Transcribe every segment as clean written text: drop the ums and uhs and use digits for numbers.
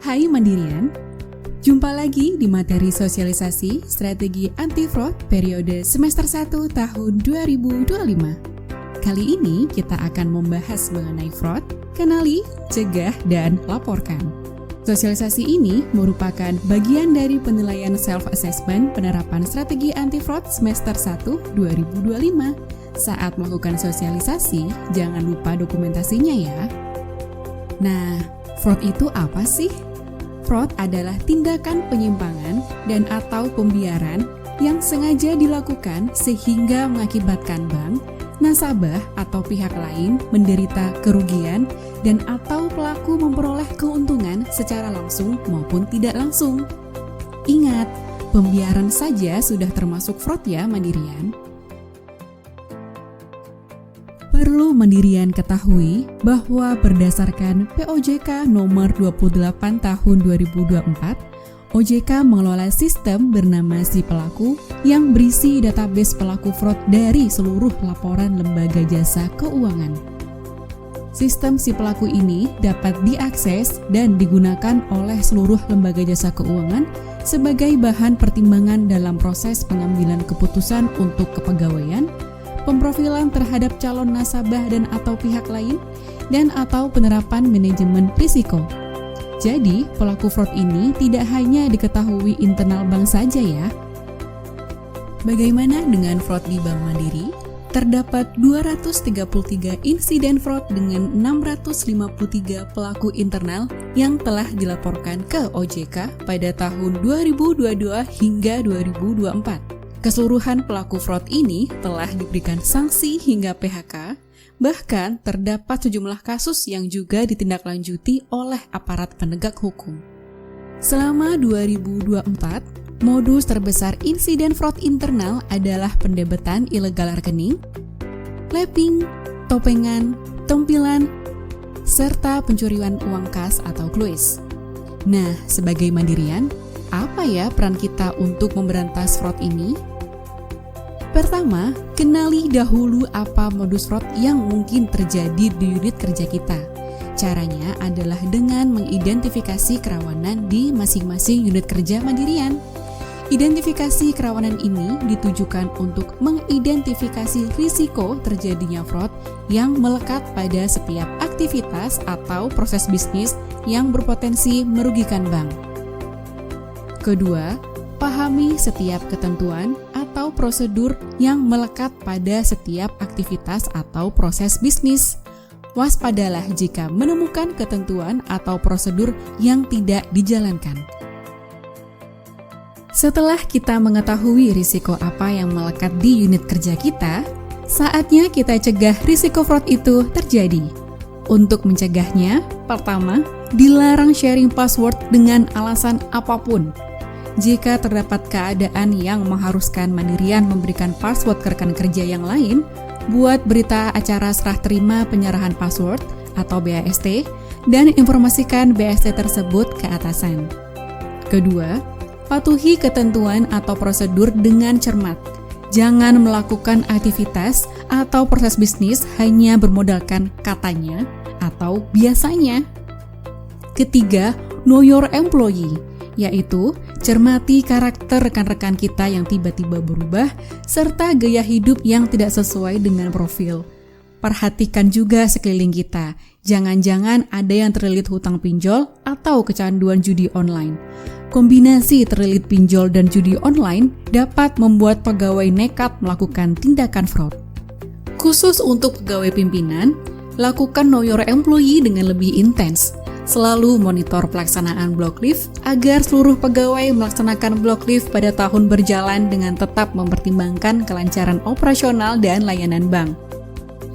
Hai Mandirian, jumpa lagi di materi sosialisasi strategi anti-fraud periode semester 1 tahun 2025. Kali ini kita akan membahas mengenai fraud, kenali, cegah, dan laporkan. Sosialisasi ini merupakan bagian dari penilaian self-assessment penerapan strategi anti-fraud semester 1 2025. Saat melakukan sosialisasi, jangan lupa dokumentasinya ya. Nah, fraud itu apa sih? Fraud adalah tindakan penyimpangan dan atau pembiaran yang sengaja dilakukan sehingga mengakibatkan bank, nasabah atau pihak lain menderita kerugian dan atau pelaku memperoleh keuntungan secara langsung maupun tidak langsung. Ingat, pembiaran saja sudah termasuk fraud ya Mandirian. Perlu Mandirian ketahui bahwa berdasarkan POJK nomor 28 tahun 2024, OJK mengelola sistem bernama Si Pelaku yang berisi database pelaku fraud dari seluruh laporan lembaga jasa keuangan. Sistem Si Pelaku ini dapat diakses dan digunakan oleh seluruh lembaga jasa keuangan sebagai bahan pertimbangan dalam proses pengambilan keputusan untuk kepegawaian, pemprofilan terhadap calon nasabah dan atau pihak lain, dan atau penerapan manajemen risiko. Jadi, pelaku fraud ini tidak hanya diketahui internal bank saja ya. Bagaimana dengan fraud di Bank Mandiri? Terdapat 233 insiden fraud dengan 653 pelaku internal yang telah dilaporkan ke OJK pada tahun 2022 hingga 2024. Keseluruhan pelaku fraud ini telah diberikan sanksi hingga PHK, bahkan terdapat sejumlah kasus yang juga ditindaklanjuti oleh aparat penegak hukum. Selama 2024, modus terbesar insiden fraud internal adalah pendebetan ilegal rekening, lapping, topengan, tempilan, serta pencurian uang kas atau kluis. Nah, sebagai Mandirian, apa ya peran kita untuk memberantas fraud ini? Pertama, kenali dahulu apa modus fraud yang mungkin terjadi di unit kerja kita. Caranya adalah dengan mengidentifikasi kerawanan di masing-masing unit kerja Mandirian. Identifikasi kerawanan ini ditujukan untuk mengidentifikasi risiko terjadinya fraud yang melekat pada setiap aktivitas atau proses bisnis yang berpotensi merugikan bank. Kedua, pahami setiap ketentuan atau prosedur yang melekat pada setiap aktivitas atau proses bisnis. Waspadalah jika menemukan ketentuan atau prosedur yang tidak dijalankan. Setelah kita mengetahui risiko apa yang melekat di unit kerja kita, saatnya kita cegah risiko fraud itu terjadi. Untuk mencegahnya, pertama, dilarang sharing password dengan alasan apapun. Jika terdapat keadaan yang mengharuskan Mandirian memberikan password ke rekan kerja yang lain, buat berita acara serah terima penyerahan password atau BAST dan informasikan BAST tersebut ke atasan. Kedua, patuhi ketentuan atau prosedur dengan cermat. Jangan melakukan aktivitas atau proses bisnis hanya bermodalkan katanya atau biasanya. Ketiga, know your employee, yaitu cermati karakter rekan-rekan kita yang tiba-tiba berubah, serta gaya hidup yang tidak sesuai dengan profil. Perhatikan juga sekeliling kita, jangan-jangan ada yang terlilit hutang pinjol atau kecanduan judi online. Kombinasi terlilit pinjol dan judi online dapat membuat pegawai nekat melakukan tindakan fraud. Khusus untuk pegawai pimpinan, lakukan know your employee dengan lebih intens. Selalu monitor pelaksanaan block leave agar seluruh pegawai melaksanakan block leave pada tahun berjalan dengan tetap mempertimbangkan kelancaran operasional dan layanan bank.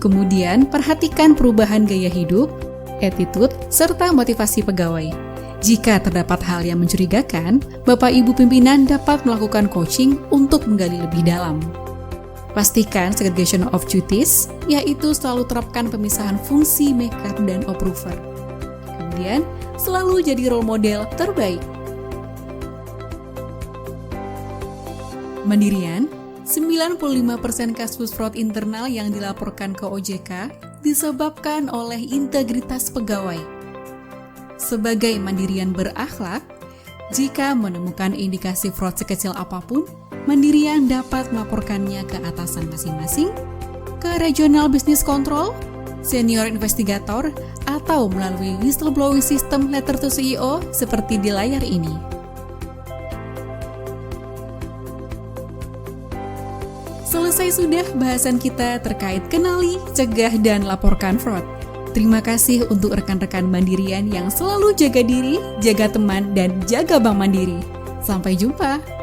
Kemudian, perhatikan perubahan gaya hidup, attitude, serta motivasi pegawai. Jika terdapat hal yang mencurigakan, Bapak Ibu pimpinan dapat melakukan coaching untuk menggali lebih dalam. Pastikan segregation of duties, yaitu selalu terapkan pemisahan fungsi maker dan approver. Kemudian, selalu jadi role model terbaik. Mandirian, 95% kasus fraud internal yang dilaporkan ke OJK disebabkan oleh integritas pegawai. Sebagai Mandirian berakhlak, jika menemukan indikasi fraud sekecil apapun, Mandirian dapat melaporkannya ke atasan masing-masing, ke Regional Business Control, Senior Investigator, atau melalui whistleblowing system letter to CEO seperti di layar ini. Selesai sudah bahasan kita terkait kenali, cegah, dan laporkan fraud. Terima kasih untuk rekan-rekan Mandirian yang selalu jaga diri, jaga teman, dan jaga Bank Mandiri. Sampai jumpa!